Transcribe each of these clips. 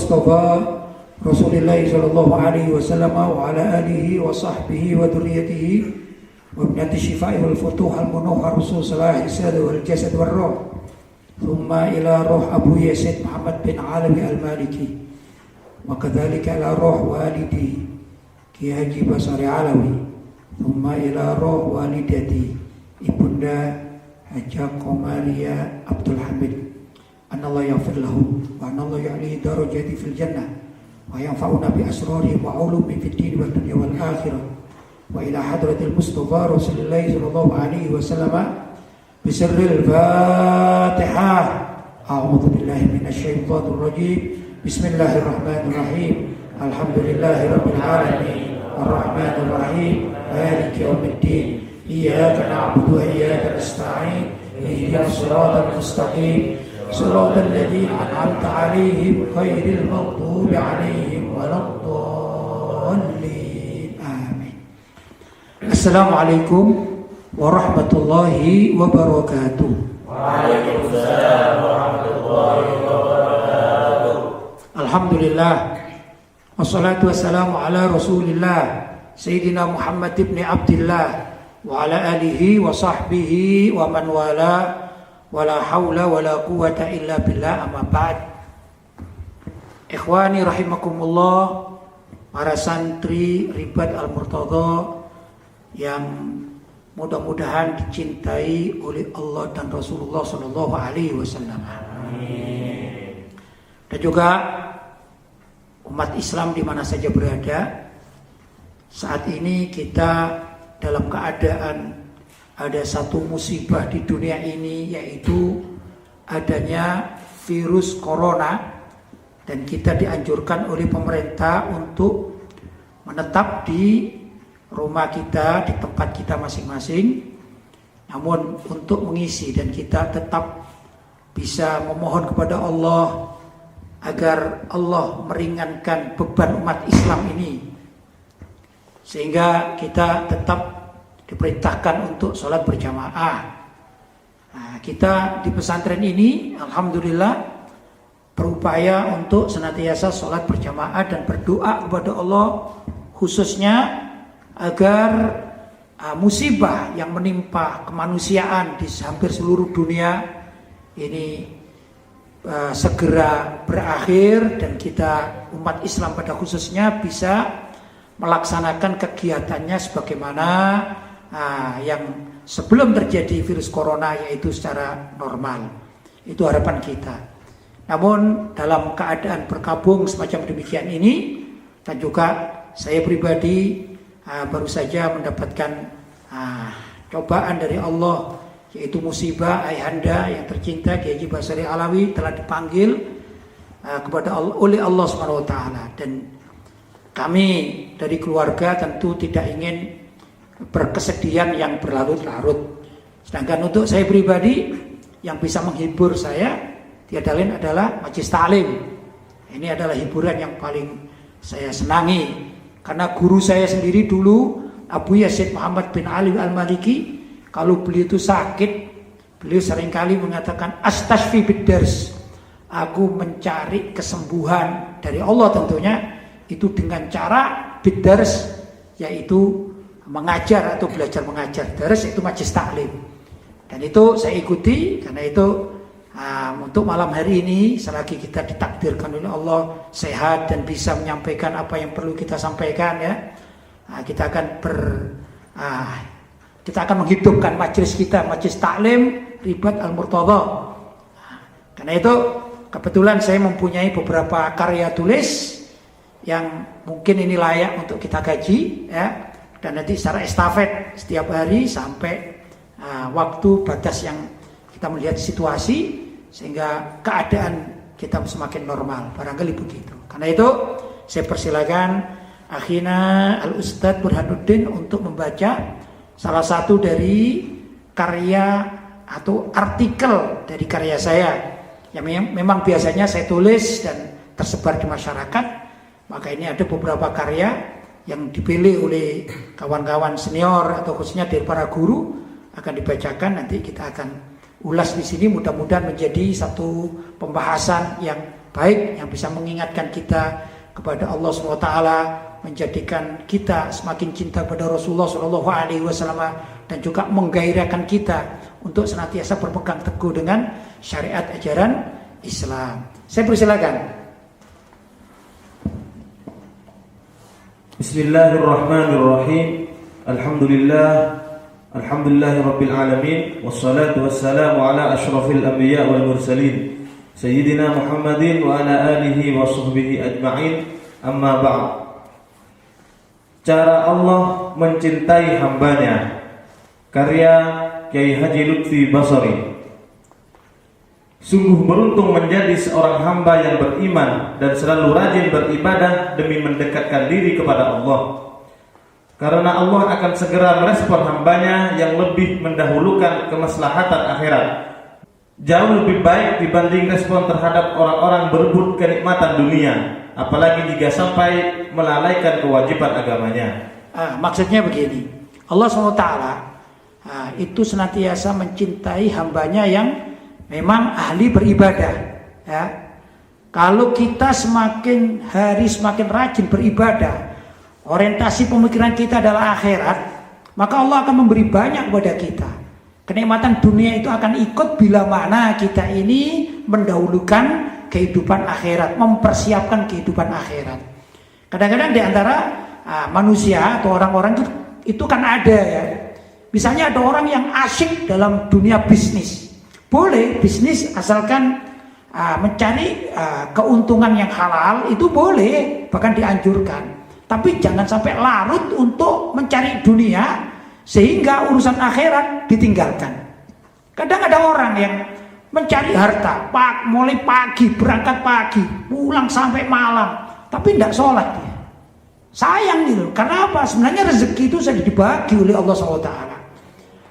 Mustafa Rasulullah sallallahu alaihi wasallam wa ala alihi wa sahbihi wa dzurriyyatihi wa ibnati syifai wal futuh al munuhar Rasul salah isad wal jasad wal ruh. Thumma ila ruh Abu Yazid Muhammad bin Alawi al-Maliki wa kadzalika ila ruh walidi Ki Haji Basari Alawi. Thumma ila ruh walidati Ibunda Haja Qomaria Abdul Hamid. Anallahu yaghfir lahu wa anallahu ya'li darajati fil jannah wa yanfa'una bi asrarihim wa ulumihim fid din wad dunya wal akhirah. Wa ila hadratil Mustafa Rasulullah sallallahu alaihi wasallam bi sirril Fatihah. A'udzu billahi minasy syaithanir rajim. Bismillahirrahmanirrahim. Alhamdulillahirabbil alamin. Arrahmanir rahim. Maliki yaumiddin. Iyyaka na'budu wa iyyaka nasta'in. Ihdinas siratal mustaqim. Shiratal ladzina an'amta 'alaihim ghairil maghdubi 'alaihim waladdallin. Amin. Assalamualaikum warahmatullahi wabarakatuh. Waalaikumsalam warahmatullahi wabarakatuh. Alhamdulillah. Wassalatu wassalamu ala Rasulillah Sayyidina Muhammad ibn Abdillah wa ala alihi wa sahbihi wa man wala wala haula wala quwata illa billah, amma ba'd. Ikhwani rahimakumullah, para santri Ribat Al-Murtadha yang mudah-mudahan dicintai oleh Allah dan Rasulullah sallallahu alaihi wasallam. Amin. Dan juga umat Islam di mana saja berada. Saat ini kita dalam keadaan ada satu musibah di dunia ini, yaitu adanya virus corona, dan kita dianjurkan oleh pemerintah untuk menetap di rumah kita, di tempat kita masing-masing. Namun untuk mengisi dan kita tetap bisa memohon kepada Allah agar Allah meringankan beban umat Islam ini, sehingga kita tetap diperintahkan untuk sholat berjamaah. Nah, kita di pesantren ini alhamdulillah berupaya untuk senantiasa sholat berjamaah dan berdoa kepada Allah, khususnya agar musibah yang menimpa kemanusiaan di hampir seluruh dunia ini segera berakhir, dan kita umat Islam pada khususnya bisa melaksanakan kegiatannya sebagaimana yang sebelum terjadi virus corona, yaitu secara normal. Itu harapan kita. Namun dalam keadaan berkabung semacam demikian ini, dan juga saya pribadi baru saja mendapatkan cobaan dari Allah, yaitu musibah ayahanda yang tercinta Ki Haji Basari Alawi telah dipanggil kepada Allah, oleh Allah Subhanahu wa taala, dan kami dari keluarga tentu tidak ingin berkesedihan yang berlarut-larut. Sedangkan untuk saya pribadi, yang bisa menghibur saya tiada lain adalah majelis taklim. Ini adalah hiburan yang paling saya senangi, karena guru saya sendiri dulu Abu Yazid Muhammad bin Ali al-Maliki, kalau beliau itu sakit, beliau seringkali mengatakan astashfi biddars, aku mencari kesembuhan dari Allah tentunya itu dengan cara biddars, yaitu mengajar atau belajar mengajar. Dars itu majelis taklim, dan itu saya ikuti. Karena itu untuk malam hari ini, selagi kita ditakdirkan oleh Allah sehat dan bisa menyampaikan apa yang perlu kita sampaikan, ya, kita akan menghidupkan majelis kita, majelis taklim Ribat Al-Murtadha. Karena itu kebetulan saya mempunyai beberapa karya tulis yang mungkin ini layak untuk kita kaji, ya. Dan nanti secara estafet setiap hari sampai waktu batas yang kita melihat situasi, sehingga keadaan kita semakin normal, barangkali begitu. Karena itu saya persilakan akhina Al-Ustadz Burhanuddin untuk membaca salah satu dari karya atau artikel dari karya saya yang memang biasanya saya tulis dan tersebar di masyarakat. Maka ini ada beberapa karya yang dipilih oleh kawan-kawan senior atau khususnya dari para guru, akan dibacakan. Nanti kita akan ulas di sini, mudah-mudahan menjadi satu pembahasan yang baik yang bisa mengingatkan kita kepada Allah SWT, menjadikan kita semakin cinta pada Rasulullah SAW, dan juga menggairahkan kita untuk senantiasa berpegang teguh dengan syariat ajaran Islam. Saya persilakan. Bismillahirrahmanirrahim. Alhamdulillahirabbil alamin, wassalatu wassalamu ala asyrafil anbiya wal mursalin sayyidina Muhammadin wa ala alihi wa sahbihi ajma'in. Amma ba'd. Cara Allah mencintai hambanya, karya Kiai Haji Lutfi Basari. Sungguh beruntung menjadi seorang hamba yang beriman dan selalu rajin beribadah demi mendekatkan diri kepada Allah. Karena Allah akan segera merespon hambanya yang lebih mendahulukan kemaslahatan akhirat. Jauh lebih baik dibanding respon terhadap orang-orang berebut kenikmatan dunia, apalagi jika sampai melalaikan kewajiban agamanya. Maksudnya begini, Allah SWT itu senantiasa mencintai hambanya yang memang ahli beribadah. Ya. Kalau kita semakin hari semakin rajin beribadah, orientasi pemikiran kita adalah akhirat, maka Allah akan memberi banyak kepada kita. Kenikmatan dunia itu akan ikut bila mana kita ini mendahulukan kehidupan akhirat, mempersiapkan kehidupan akhirat. Kadang-kadang di antara manusia atau orang-orang itu kan ada ya. Misalnya ada orang yang asyik dalam dunia bisnis. Boleh bisnis asalkan mencari keuntungan yang halal, itu boleh, bahkan dianjurkan. Tapi jangan sampai larut untuk mencari dunia sehingga urusan akhirat ditinggalkan. Kadang ada orang yang mencari harta, mulai pagi, berangkat pagi, pulang sampai malam, tapi tidak sholat dia. Sayang gitu. Karena apa? Sebenarnya rezeki itu sudah dibagi oleh Allah SWT.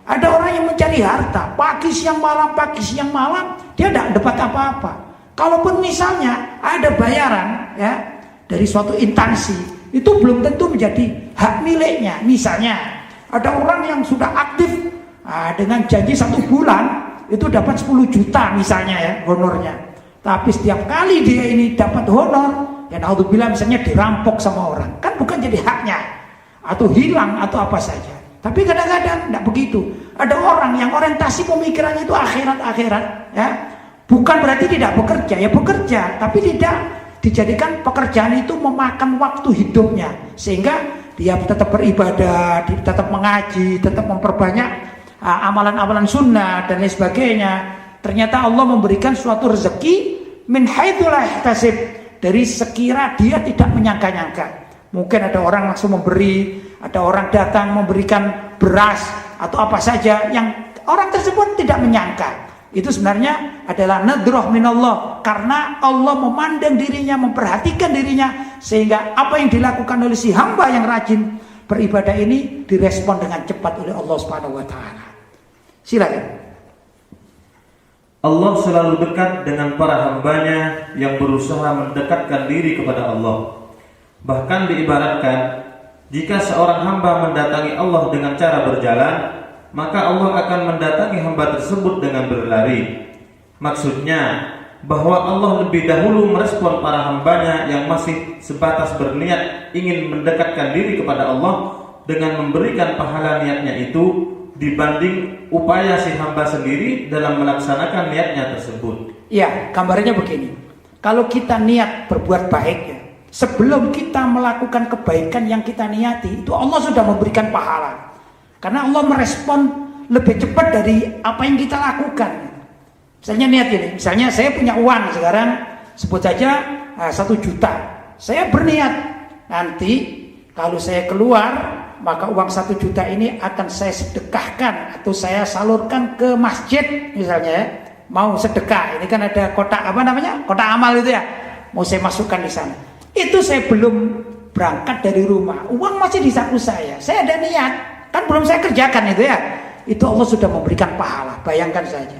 Ada orang yang mencari harta, pagi siang malam, dia tidak dapat apa-apa. Kalaupun misalnya ada bayaran ya dari suatu instansi, itu belum tentu menjadi hak miliknya. Misalnya ada orang yang sudah aktif dengan janji 1 bulan itu dapat 10 juta misalnya ya honornya, tapi setiap kali dia ini dapat honor, ya naudzubillah misalnya dirampok sama orang, kan bukan jadi haknya, atau hilang atau apa saja. Tapi kadang-kadang tidak begitu. Ada orang yang orientasi pemikirannya itu akhirat ya, bukan berarti tidak bekerja, ya bekerja, tapi tidak dijadikan pekerjaan itu memakan waktu hidupnya, sehingga dia tetap beribadah, dia tetap mengaji, tetap memperbanyak amalan-amalan sunnah dan lain sebagainya. Ternyata Allah memberikan suatu rezeki min haitsu la yahtasib, dari sekira dia tidak menyangka-nyangka. Mungkin ada orang langsung memberi, ada orang datang memberikan beras atau apa saja yang orang tersebut tidak menyangka. Itu sebenarnya adalah nadroh minallah, karena Allah memandang dirinya, memperhatikan dirinya, sehingga apa yang dilakukan oleh si hamba yang rajin beribadah ini direspon dengan cepat oleh Allah Subhanahu wa taala. Silakan. Allah selalu dekat dengan para hambanya yang berusaha mendekatkan diri kepada Allah. Bahkan diibaratkan, jika seorang hamba mendatangi Allah dengan cara berjalan, maka Allah akan mendatangi hamba tersebut dengan berlari. Maksudnya bahwa Allah lebih dahulu merespon para hambanya yang masih sebatas berniat ingin mendekatkan diri kepada Allah dengan memberikan pahala niatnya itu, dibanding upaya si hamba sendiri dalam melaksanakan niatnya tersebut. Ya, gambarnya begini. Kalau kita niat berbuat baik ya, sebelum kita melakukan kebaikan yang kita niati, itu Allah sudah memberikan pahala. Karena Allah merespon lebih cepat dari apa yang kita lakukan. Misalnya niat ini, misalnya saya punya uang sekarang, sebut saja 1 juta. Saya berniat, nanti kalau saya keluar, maka uang 1 juta ini akan saya sedekahkan atau saya salurkan ke masjid misalnya ya. Mau sedekah, ini kan ada kotak apa namanya? Kotak amal itu ya. Mau saya masukkan di sana. Itu saya belum berangkat dari rumah, uang masih di saku saya ada niat. Kan belum saya kerjakan itu ya. Itu Allah sudah memberikan pahala. Bayangkan saja.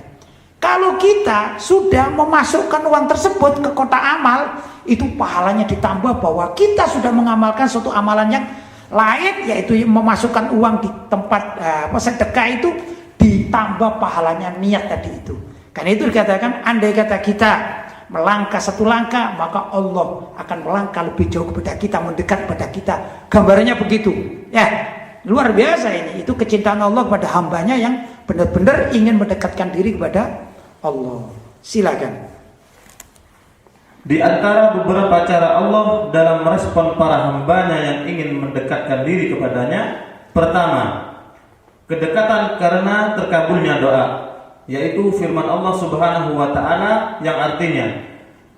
Kalau kita sudah memasukkan uang tersebut ke kotak amal, itu pahalanya ditambah bahwa kita sudah mengamalkan suatu amalan yang lain, yaitu memasukkan uang di tempat sedekah itu, ditambah pahalanya niat tadi itu. Karena itu dikatakan andai kata kita melangkah satu langkah, maka Allah akan melangkah lebih jauh kepada kita, mendekat kepada kita. Gambarannya begitu. Ya, luar biasa ini. Itu kecintaan Allah kepada hambanya yang benar-benar ingin mendekatkan diri kepada Allah. Silakan. Di antara beberapa cara Allah dalam merespon para hambanya yang ingin mendekatkan diri kepadanya, pertama, kedekatan karena terkabulnya doa, yaitu firman Allah Subhanahu wa taala yang artinya,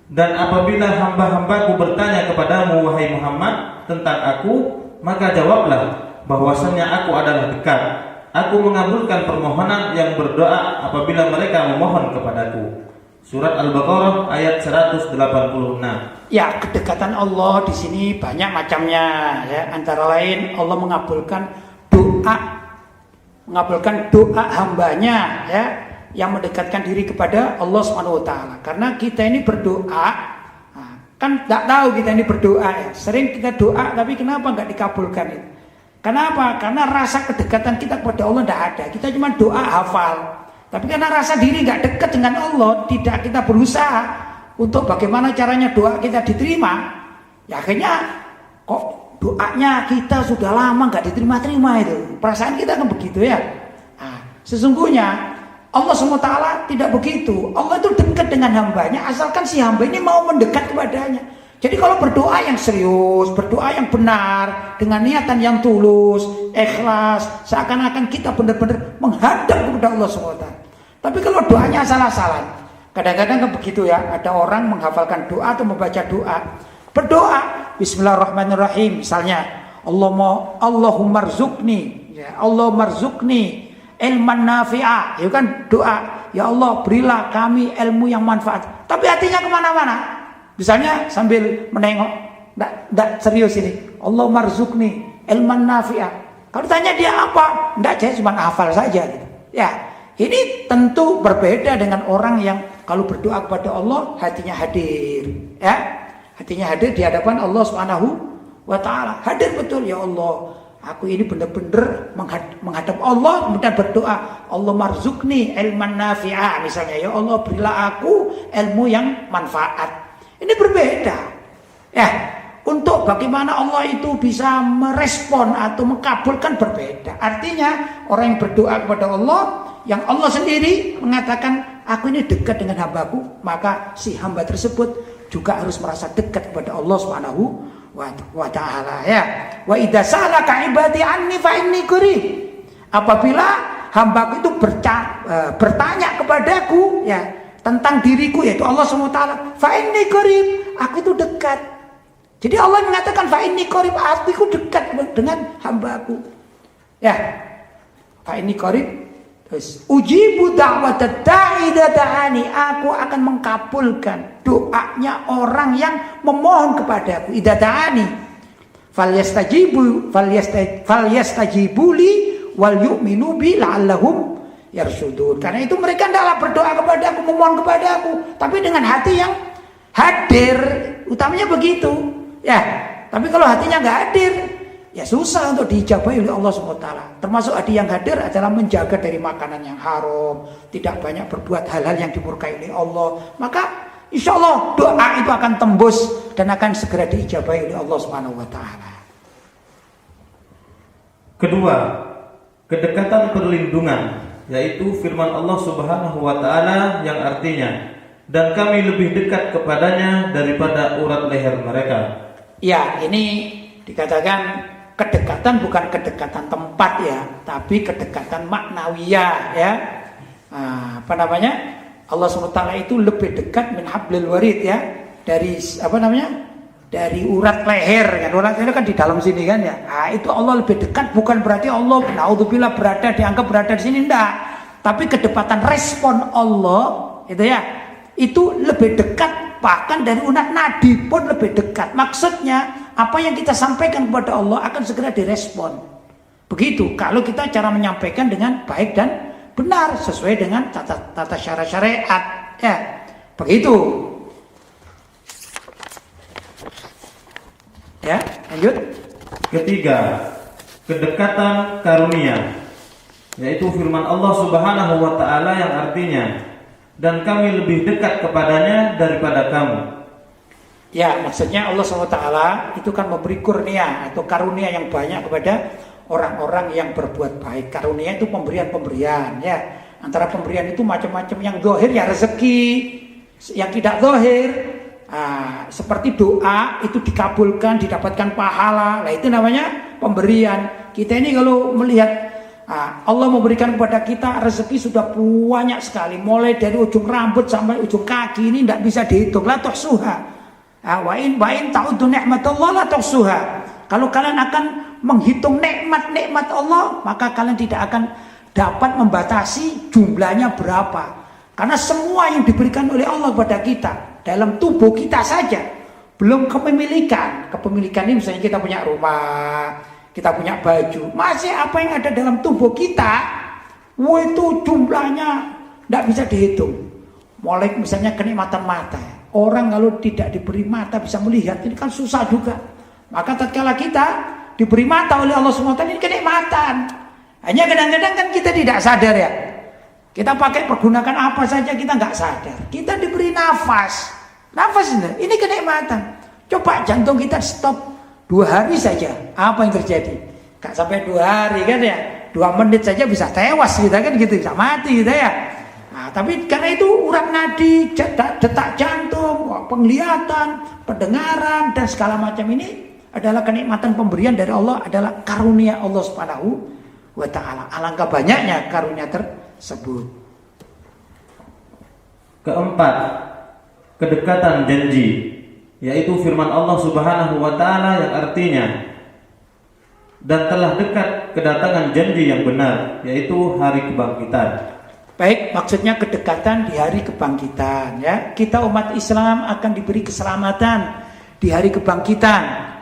"Dan apabila hamba-hambaku bertanya kepadamu wahai Muhammad tentang aku, maka jawablah bahwasanya aku adalah dekat. Aku mengabulkan permohonan yang berdoa apabila mereka memohon kepadaku." Surat Al-Baqarah ayat 186. Ya, kedekatan Allah di sini banyak macamnya ya. Antara lain Allah mengabulkan doa hambanya ya, yang mendekatkan diri kepada Allah Subhanahu wa taala. Karena kita ini berdoa, kan tidak tahu kita ini berdoa ya. Sering kita doa tapi kenapa nggak dikabulkan itu? Kenapa? Karena rasa kedekatan kita kepada Allah tidak ada. Kita cuma doa hafal. Tapi karena rasa diri nggak dekat dengan Allah, tidak kita berusaha untuk bagaimana caranya doa kita diterima, ya akhirnya kok doanya kita sudah lama nggak diterima-terima itu. Perasaan kita kan begitu ya. Nah, sesungguhnya Allah SWT tidak begitu. Allah itu dekat dengan hambanya asalkan si hamba ini mau mendekat kepadanya. Jadi kalau berdoa yang serius, berdoa yang benar, dengan niatan yang tulus, ikhlas, seakan-akan kita benar-benar menghadap kepada Allah SWT. Tapi kalau doanya salah-salah, kadang-kadang kan begitu ya, ada orang menghafalkan doa atau membaca doa, berdoa, Bismillahirrahmanirrahim, misalnya, Allahumma rzuqni, ya Allah marzukni ilman nafi'ah, itu kan doa, ya Allah berilah kami ilmu yang manfaat. Tapi hatinya kemana-mana. Misalnya sambil menengok, tidak serius ini. Allah marzukni ilman nafi'ah. Kalau tanya dia apa? Tidak, saya cuma hafal saja. Gitu. Ya, ini tentu berbeda dengan orang yang kalau berdoa kepada Allah hatinya hadir. Ya, hatinya hadir di hadapan Allah Subhanahu wa taala. Hadir betul, ya Allah. Aku ini benar-benar menghadap Allah, kemudian berdoa, Allah marzukni ilman nafi'ah. Misalnya, ya Allah berilah aku ilmu yang manfaat. Ini berbeda. Ya, untuk bagaimana Allah itu bisa merespon atau mengabulkan berbeda. Artinya orang yang berdoa kepada Allah, yang Allah sendiri mengatakan aku ini dekat dengan hambaku, maka si hamba tersebut juga harus merasa dekat kepada Allah Subhanahu wa ta'ala ya. Wa idza sa'alaka ibadi anni fa inni qarib. Apabila hambaku itu bertanya kepadaku ya tentang diriku, yaitu Allah SWT, fa inni qarib, aku itu dekat. Jadi Allah mengatakan fa inni qarib, aku itu dekat dengan hambaku. Ya. Fa inni qarib, terus ujibu da'watad da'i idza da'ani, aku akan mengabulkan doanya orang yang memohon kepadaku. Idza da'ani falyastajibu li wal yu'minu bi la'allahum yarsudun. Karena itu mereka hendaklah berdoa kepada aku, memohon kepada aku, tapi dengan hati yang hadir. Utamanya begitu. Ya, tapi kalau hatinya nggak hadir, ya susah untuk diijabahi oleh Allah SWT. Termasuk hati yang hadir adalah menjaga dari makanan yang haram, tidak banyak berbuat hal-hal yang dimurkai oleh Allah. Maka insya Allah doa itu akan tembus dan akan segera diijabahi oleh Allah SWT. Kedua, kedekatan perlindungan, yaitu firman Allah Subhanahu wa taala yang artinya, dan kami lebih dekat kepadanya daripada urat leher mereka. Ya, ini dikatakan kedekatan bukan kedekatan tempat ya, tapi kedekatan maknawiyah ya. Apa namanya? Allah SWT itu lebih dekat min hablil warid ya, dari apa namanya? Dari urat leher kan. Urat leher kan di dalam sini kan ya. Itu Allah lebih dekat, bukan berarti Allah naudzubillah dianggap berada di sini, enggak. Tapi kedekatan respon Allah itu ya, itu lebih dekat, bahkan dari urat nadi pun lebih dekat. Maksudnya apa yang kita sampaikan kepada Allah akan segera direspon. Begitu kalau kita cara menyampaikan dengan baik dan benar sesuai dengan tata syariat ya. Begitu. Ya, lanjut. Ketiga, kedekatan karunia, yaitu firman Allah Subhanahu wa taala yang artinya, dan kami lebih dekat kepadanya daripada kamu. Ya, maksudnya Allah SWT itu kan memberi kurnia atau karunia yang banyak kepada orang-orang yang berbuat baik. Karunia itu pemberian-pemberian ya. Antara pemberian itu macam-macam, yang zahir ya rezeki, yang tidak zahir seperti doa itu dikabulkan, didapatkan pahala. Nah, itu namanya pemberian. Kita ini kalau melihat Allah memberikan kepada kita rezeki sudah banyak sekali, mulai dari ujung rambut sampai ujung kaki, ini tidak bisa dihitung. La tuhsuha. Wa in ta'uddu ni'matallah la tuhsuha. Kalau kalian akan menghitung nikmat-nikmat Allah, maka kalian tidak akan dapat membatasi jumlahnya berapa. Karena semua yang diberikan oleh Allah kepada kita dalam tubuh kita saja, belum kepemilikan. Kepemilikan ini misalnya kita punya rumah, kita punya baju, masih apa yang ada dalam tubuh kita, itu jumlahnya tidak bisa dihitung. Mulai misalnya kenikmatan mata, orang kalau tidak diberi mata bisa melihat, ini kan susah juga. Maka tatkala kita diberi mata oleh Allah SWT, ini kenikmatan. Hanya kadang-kadang kan kita tidak sadar ya. Kita pakai pergunakan apa saja kita nggak sadar. Kita diberi nafas ini kenikmatan. Coba jantung kita stop 2 hari saja, apa yang terjadi? Gak sampai 2 hari kan ya, 2 menit saja bisa tewas kita kan gitu, bisa mati kita ya. Nah, tapi karena itu urat nadi, detak jantung, penglihatan, pendengaran dan segala macam ini adalah kenikmatan pemberian dari Allah, adalah karunia Allah Subhanahu wa ta'ala. Alangkah banyaknya karunia tersebut. Keempat, kedekatan janji, yaitu firman Allah Subhanahu wa ta'ala yang artinya, dan telah dekat kedatangan janji yang benar, yaitu hari kebangkitan. Baik, maksudnya kedekatan di hari kebangkitan ya. Kita umat Islam akan diberi keselamatan di hari kebangkitan.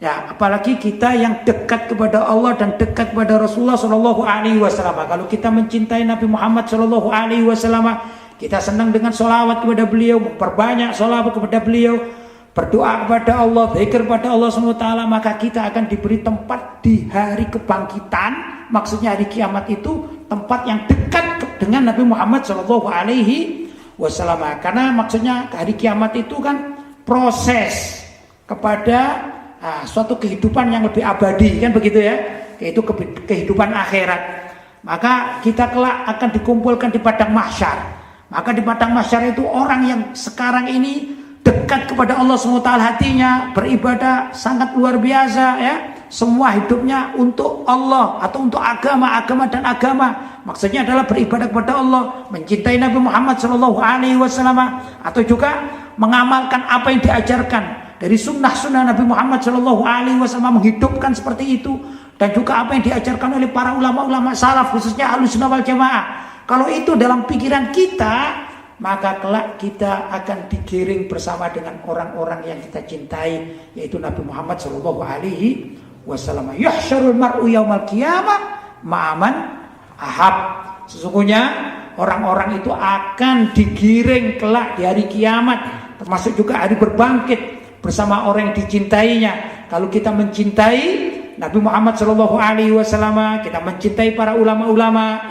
Ya, apalagi kita yang dekat kepada Allah dan dekat kepada Rasulullah Shallallahu Alaihi Wasallam. Kalau kita mencintai Nabi Muhammad Shallallahu Alaihi Wasallam, kita senang dengan sholawat kepada beliau, memperbanyak sholawat kepada beliau, berdoa kepada Allah, zikir kepada Allah SWT, maka kita akan diberi tempat di hari kebangkitan. Maksudnya hari kiamat itu tempat yang dekat dengan Nabi Muhammad Shallallahu Alaihi Wasallam. Karena maksudnya hari kiamat itu kan proses kepada suatu kehidupan yang lebih abadi, kan begitu ya, yaitu kehidupan akhirat. Maka kita kelak akan dikumpulkan di padang mahsyar. Maka di padang mahsyar itu orang yang sekarang ini dekat kepada Allah SWT, hatinya beribadah sangat luar biasa ya, semua hidupnya untuk Allah atau untuk agama dan agama. Maksudnya adalah beribadah kepada Allah, mencintai Nabi Muhammad SAW, atau juga mengamalkan apa yang diajarkan dari sunnah-sunnah Nabi Muhammad SAW, menghidupkan seperti itu, dan juga apa yang diajarkan oleh para ulama-ulama salaf, khususnya Ahlussunnah wal Jamaah. Kalau itu dalam pikiran kita, maka kelak kita akan digiring bersama dengan orang-orang yang kita cintai, yaitu Nabi Muhammad SAW. Yuhsyarul mar'u yaumal qiyamah ma'aman ahab. Sesungguhnya orang-orang itu akan digiring kelak di hari kiamat, termasuk juga hari berbangkit, bersama orang yang dicintainya. Kalau kita mencintai Nabi Muhammad SAW, kita mencintai para ulama-ulama,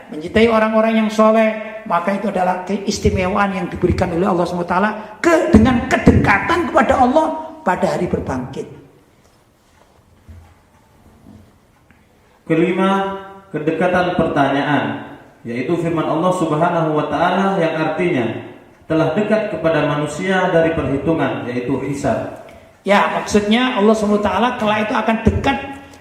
mencintai orang-orang yang soleh, maka itu adalah keistimewaan yang diberikan oleh Allah SWT dengan kedekatan kepada Allah pada hari berbangkit. Kelima, kedekatan pertanyaan, yaitu firman Allah Subhanahu wa ta'ala yang artinya telah dekat kepada manusia dari perhitungan, yaitu hisab. Ya, maksudnya Allah SWT kelak itu akan dekat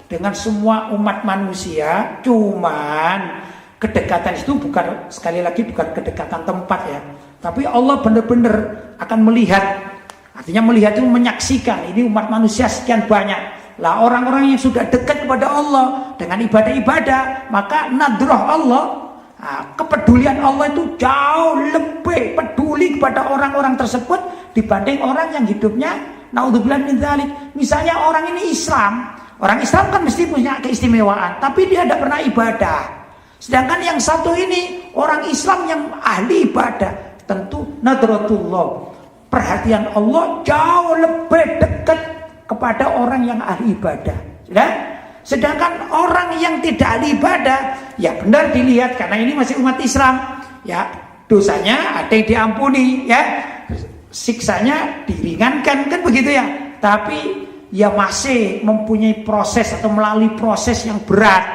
dengan semua umat manusia. Cuman kedekatan itu bukan, sekali lagi, bukan kedekatan tempat ya, tapi Allah benar-benar akan melihat. Artinya melihat itu menyaksikan, ini umat manusia sekian banyak. Lah orang-orang yang sudah dekat kepada Allah dengan ibadah-ibadah, maka nadrah Allah, kepedulian Allah itu jauh lebih peduli kepada orang-orang tersebut dibanding orang yang hidupnya naudzubillah min dzalik. Misalnya orang ini Islam, orang Islam kan mesti punya keistimewaan, tapi dia tidak pernah ibadah. Sedangkan yang satu ini orang Islam yang ahli ibadah, tentu nadratullah, perhatian Allah jauh lebih dekat kepada orang yang ahli ibadah. Sudah? Sedangkan orang yang tidak ahli ibadah, ya benar dilihat karena ini masih umat Islam, ya dosanya ada yang diampuni, ya, siksanya diringankan, kan begitu ya. Tapi ya masih mempunyai proses atau melalui proses yang berat,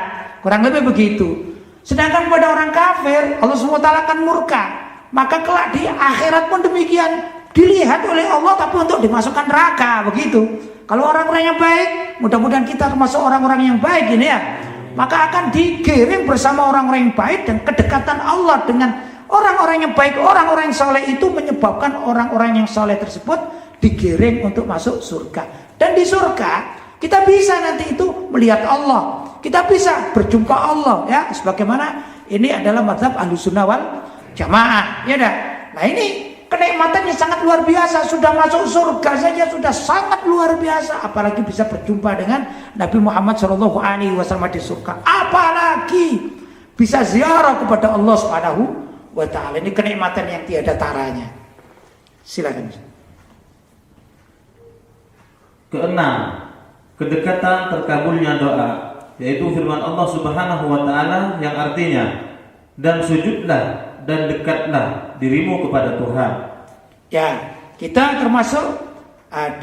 kurang lebih begitu. Sedangkan pada orang kafir Allah SWT akan murka, maka kelak di akhirat pun demikian, dilihat oleh Allah tapi untuk dimasukkan neraka, begitu. Kalau orang-orang yang baik, mudah-mudahan kita termasuk orang-orang yang baik ini ya, maka akan digiring bersama orang-orang yang baik, dan kedekatan Allah dengan orang-orang yang baik, orang-orang yang soleh itu menyebabkan orang-orang yang soleh tersebut digiring untuk masuk surga. Dan di surga kita bisa nanti itu melihat Allah, kita bisa berjumpa Allah, ya, sebagaimana ini adalah mazhab Ahlussunnah wal Jamaah, ya dah. Nah ini kenikmatannya sangat luar biasa, sudah masuk surga saja sudah sangat luar biasa, apalagi bisa berjumpa dengan Nabi Muhammad SAW di surga, apalagi bisa ziarah kepada Allah Subhanahu wa Ta'ala. Ini kenikmatan yang tiada taranya. Silakan. Keenam, kedekatan terkabulnya doa, yaitu firman Allah Subhanahu wa Ta'ala yang artinya, dan sujudlah dan dekatlah dirimu kepada Tuhan. Ya, kita termasuk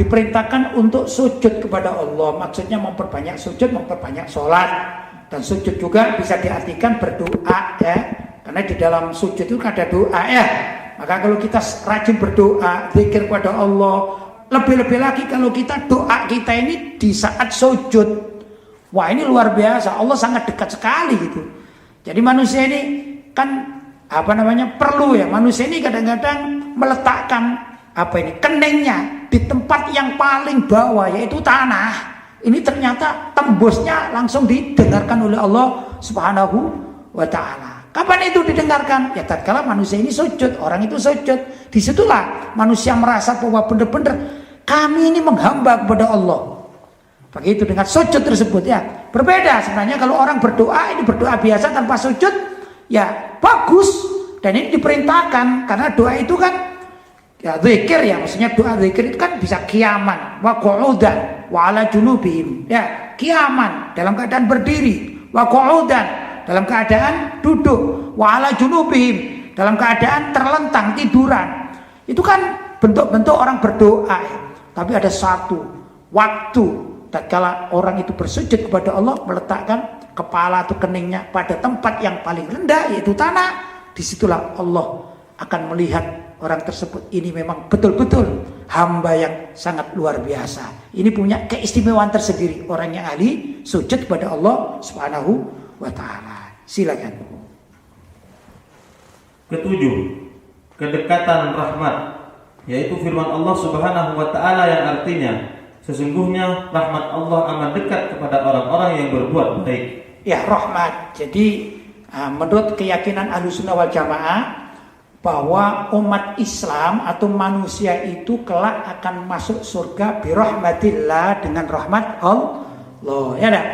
diperintahkan untuk sujud kepada Allah. Maksudnya memperbanyak sujud, memperbanyak sholat. Dan sujud juga bisa diartikan berdoa, ya, karena di dalam sujud itu ada doa, ya. Maka kalau kita rajin berdoa, zikir kepada Allah, lebih-lebih lagi kalau kita doa kita ini di saat sujud, wah ini luar biasa, Allah sangat dekat sekali gitu. Jadi manusia ini kan perlu, ya, manusia ini kadang-kadang meletakkan keningnya di tempat yang paling bawah, yaitu tanah. Ini ternyata tembusnya langsung didengarkan oleh Allah Subhanahu wa Ta'ala. Kapan itu didengarkan? Ya tatkala manusia ini sujud, orang itu sujud. Disitulah manusia merasa bahwa benar-benar kami ini menghamba kepada Allah. Begitu dengan sujud tersebut, ya. Berbeda sebenarnya kalau orang berdoa, ini berdoa biasa tanpa sujud, ya bagus, dan ini diperintahkan karena doa itu kan ya zikir, ya, maksudnya doa zikir itu kan bisa qiyaman wa qu'udan wa ala junubihim, ya, qiyaman dalam keadaan berdiri, wa qu'udan dalam keadaan duduk, wa ala junubihim dalam keadaan terlentang tiduran. Itu kan bentuk-bentuk orang berdoa, ya. Tapi ada satu waktu tatkala orang itu bersujud kepada Allah, meletakkan kepala atau keningnya pada tempat yang paling rendah, yaitu tanah. Disitulah Allah akan melihat orang tersebut ini memang betul-betul hamba yang sangat luar biasa. Ini punya keistimewaan tersendiri, orang yang ahli sujud kepada Allah Subhanahu wa Ta'ala. Silakan. Ketujuh, kedekatan rahmat, yaitu firman Allah Subhanahu wa Ta'ala yang artinya, sesungguhnya rahmat Allah amat dekat kepada orang-orang yang berbuat baik. Ya, rahmat. Jadi menurut keyakinan Ahlussunnah wal Jamaah bahwa umat Islam atau manusia itu kelak akan masuk surga birahmatillah, dengan rahmat Allah, ya dah.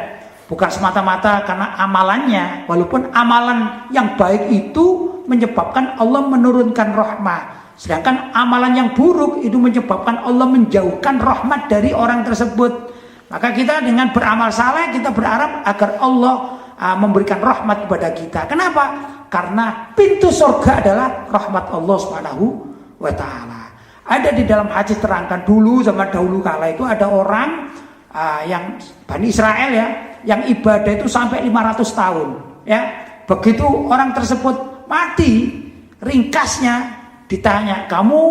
Bukan semata-mata karena amalannya, walaupun amalan yang baik itu menyebabkan Allah menurunkan rahmat, sedangkan amalan yang buruk itu menyebabkan Allah menjauhkan rahmat dari orang tersebut. Maka kita dengan beramal saleh, kita berharap agar Allah memberikan rahmat kepada kita. Kenapa? Karena pintu surga adalah rahmat Allah Subhanahu wa Ta'ala. Ada di dalam hadis terangkan, dulu zaman dahulu kala itu ada orang yang Bani Israel, ya, yang ibadah itu sampai 500 tahun, ya. Begitu orang tersebut mati, ringkasnya ditanya, kamu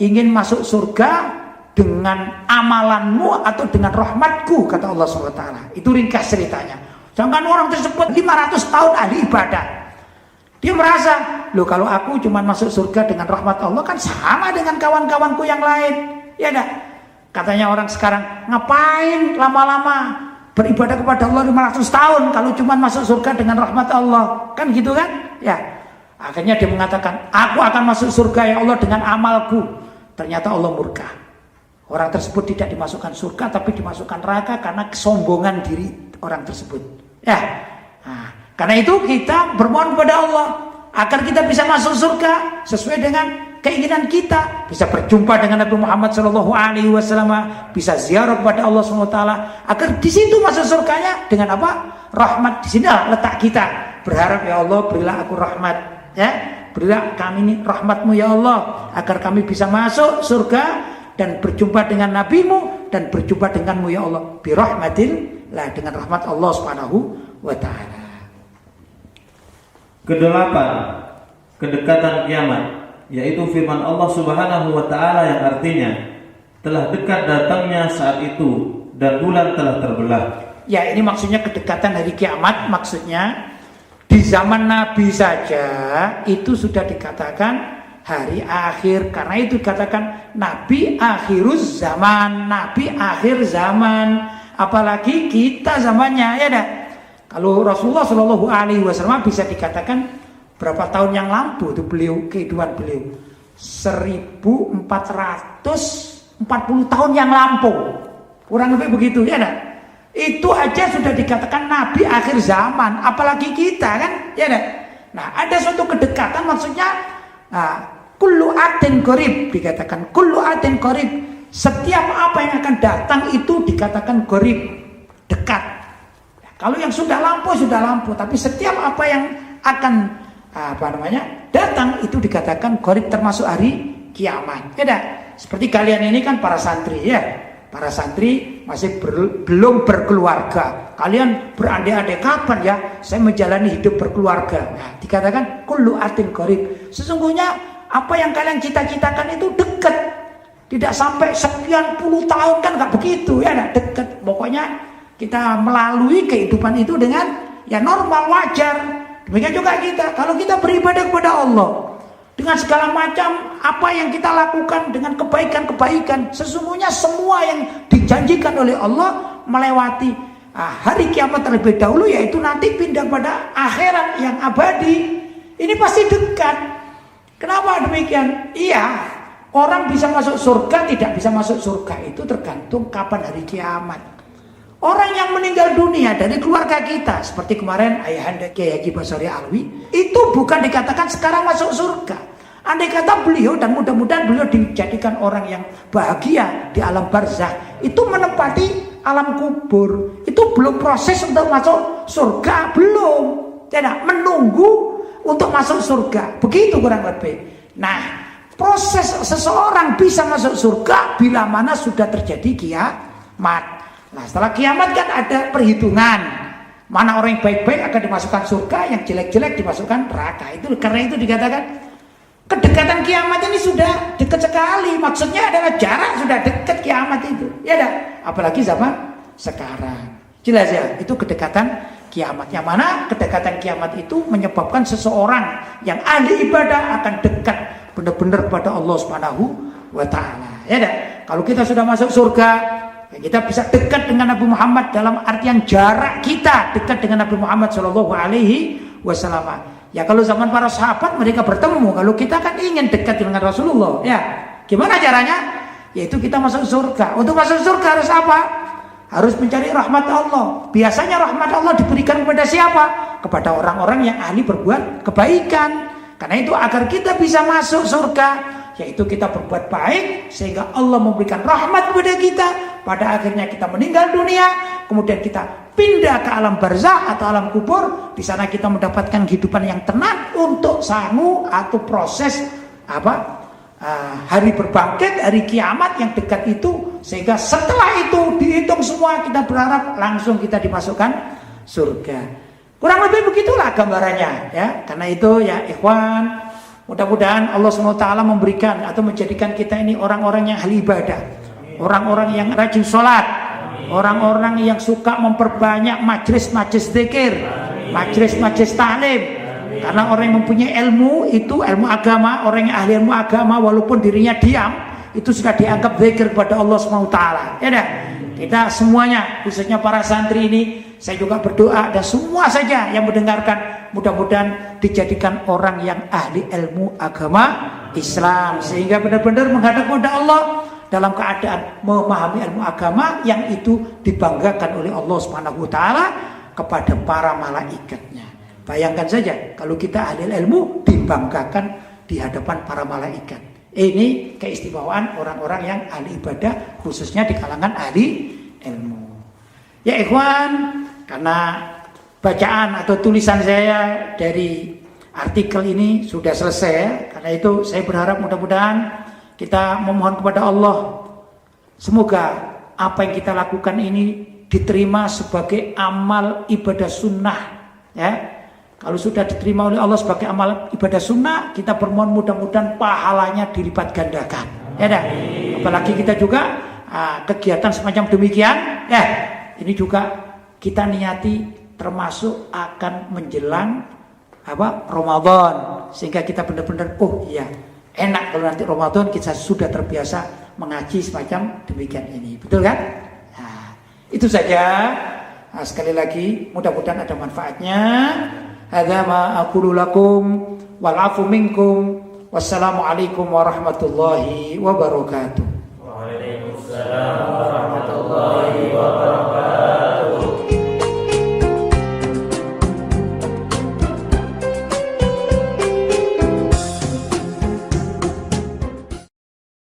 ingin masuk surga dengan amalanmu atau dengan rahmatku, kata Allah SWT. Itu ringkas ceritanya. Sedangkan orang tersebut 500 tahun ahli ibadah, dia merasa, loh kalau aku cuma masuk surga dengan rahmat Allah kan sama dengan kawan-kawanku yang lain, ya dah. Katanya orang sekarang, ngapain lama-lama beribadah kepada Allah 500 tahun kalau cuma masuk surga dengan rahmat Allah, kan gitu kan, ya. Akhirnya dia mengatakan, aku akan masuk surga ya Allah dengan amalku. Ternyata Allah murka. Orang tersebut tidak dimasukkan surga tapi dimasukkan neraka karena kesombongan diri orang tersebut, ya. Nah, karena itu kita bermohon kepada Allah agar kita bisa masuk surga sesuai dengan keinginan kita, bisa berjumpa dengan Nabi Muhammad SAW, bisa ziarah kepada Allah SWT, agar di situ masuk surganya dengan apa? Rahmat. Di sini letak kita berharap, ya Allah berilah aku rahmat, ya, berilah kami ini rahmat-Mu ya Allah, agar kami bisa masuk surga dan berjumpa dengan Nabi-Mu dan berjumpa dengan-Mu ya Allah, birahmatillah, dengan rahmat Allah Subhanahu wa ta'ala. Kedelapan, kedekatan kiamat, yaitu firman Allah Subhanahu wa ta'ala yang artinya telah dekat datangnya saat itu dan bulan telah terbelah. Ya, ini maksudnya kedekatan hari kiamat, maksudnya di zaman Nabi saja itu sudah dikatakan hari akhir, karena itu dikatakan Nabi akhiruz zaman, Nabi akhir zaman, apalagi kita zamannya, ya dah. Kalau Rasulullah Shallallahu Alaihi Wasallam bisa dikatakan berapa tahun yang lampau itu beliau, kehidupan beliau 1440 tahun yang lampau, kurang lebih begitu, ya dah. Itu aja sudah dikatakan Nabi akhir zaman, apalagi kita kan, ya dah. Nah, ada suatu kedekatan, maksudnya kullu atin qorib, dikatakan kullu atin qorib, setiap apa yang akan datang itu dikatakan qorib, dekat. Kalau yang sudah lampau, tapi setiap apa yang akan datang itu dikatakan qorib, termasuk hari kiamat. Ya, seperti kalian ini kan para santri ya. Para santri masih belum berkeluarga. Kalian berandai-andai kapan ya saya menjalani hidup berkeluarga. Nah, dikatakan kullu atin qorib. Sesungguhnya apa yang kalian cita-citakan itu dekat. Tidak sampai sekian puluh tahun, kan nggak begitu ya, dekat. Pokoknya kita melalui kehidupan itu dengan ya normal, wajar. Demikian juga kita, kalau kita beribadah kepada Allah dengan segala macam apa yang kita lakukan dengan kebaikan-kebaikan, sesungguhnya semua yang dijanjikan oleh Allah melewati hari kiamat terlebih dahulu, yaitu nanti pindah pada akhirat yang abadi. Ini pasti dekat. Kenapa demikian? Iya, orang bisa masuk surga, tidak bisa masuk surga itu tergantung kapan hari kiamat. Orang yang meninggal dunia dari keluarga kita, seperti kemarin Ayahanda Kiai Haji Basari Alwi, itu bukan dikatakan sekarang masuk surga. Andai kata beliau, dan mudah-mudahan beliau dijadikan orang yang bahagia di alam barzakh, itu menempati alam kubur, itu belum proses untuk masuk surga, belum. Tidak, menunggu untuk masuk surga, begitu kurang lebih. Nah, proses seseorang bisa masuk surga bila mana sudah terjadi kiamat. Nah, setelah kiamat kan ada perhitungan, mana orang yang baik-baik akan dimasukkan surga, yang jelek-jelek dimasukkan neraka. Itu karena itu dikatakan kedekatan kiamat ini sudah dekat sekali. Maksudnya adalah jarak sudah dekat kiamat itu. Ya dah, apalagi zaman sekarang. Jelas ya, itu kedekatan kiamat. Yang mana kedekatan kiamat itu menyebabkan seseorang yang ahli ibadah akan dekat benar-benar pada Allah Subhanahu wa ta'ala. Ya dah, kalau kita sudah masuk surga, kita bisa dekat dengan Nabi Muhammad dalam artian jarak kita dekat dengan Nabi Muhammad Shallallahu Alaihi Wasallam. Ya, kalau zaman para sahabat mereka bertemu, kalau kita kan ingin dekat dengan Rasulullah. Ya, gimana caranya? Yaitu kita masuk surga. Untuk masuk surga harus apa? Harus mencari rahmat Allah. Biasanya rahmat Allah diberikan kepada siapa? Kepada orang-orang yang ahli berbuat kebaikan. Karena itu agar kita bisa masuk surga, yaitu kita berbuat baik sehingga Allah memberikan rahmat kepada kita. Pada akhirnya kita meninggal dunia, kemudian kita pindah ke alam barzakh atau alam kubur. Di sana kita mendapatkan kehidupan yang tenang untuk sangu atau proses hari berbangkit, hari kiamat yang dekat itu. Sehingga setelah itu dihitung semua, kita berharap langsung kita dimasukkan surga. Kurang lebih begitulah gambarannya ya. Karena itu ya ikhwan, mudah-mudahan Allah SWT memberikan atau menjadikan kita ini orang-orang yang ahli ibadah, orang-orang yang rajin sholat, orang-orang yang suka memperbanyak majlis-majlis zikir, majlis-majlis ta'lim. Karena orang yang mempunyai ilmu itu ilmu agama, orang yang ahli ilmu agama walaupun dirinya diam, itu sudah dianggap zikir kepada Allah SWT. Ya dah, kita semuanya, khususnya para santri ini, saya juga berdoa dan semua saja yang mendengarkan, mudah-mudahan dijadikan orang yang ahli ilmu agama Islam, sehingga benar-benar menghadap kepada Allah dalam keadaan memahami ilmu agama yang itu dibanggakan oleh Allah Subhanahu wa ta'ala kepada para malaikatnya. Bayangkan saja kalau kita ahli ilmu dibanggakan di hadapan para malaikat. Ini keistimewaan orang-orang yang ahli ibadah, khususnya di kalangan ahli ilmu. Ya ikhwan, karena bacaan atau tulisan saya dari artikel ini sudah selesai. Karena itu saya berharap mudah-mudahan kita memohon kepada Allah, semoga apa yang kita lakukan ini diterima sebagai amal ibadah sunnah. Ya, kalau sudah diterima oleh Allah sebagai amal ibadah sunnah, kita bermohon mudah-mudahan pahalanya dilipat gandakan. Ya dah. Apalagi kita juga kegiatan semacam demikian, ya ini juga kita niati termasuk akan menjelang Ramadan, sehingga kita benar-benar enak kalau nanti Ramadan kita sudah terbiasa mengaji semacam demikian ini, betul kan? Nah, itu saja. Nah, sekali lagi mudah-mudahan ada manfaatnya. Hadza ma aqulu lakum wal afu minkum. Wassalamualaikum warahmatullahi wabarakatuh. Waalaikumsalam warahmatullahi wabarakatuh.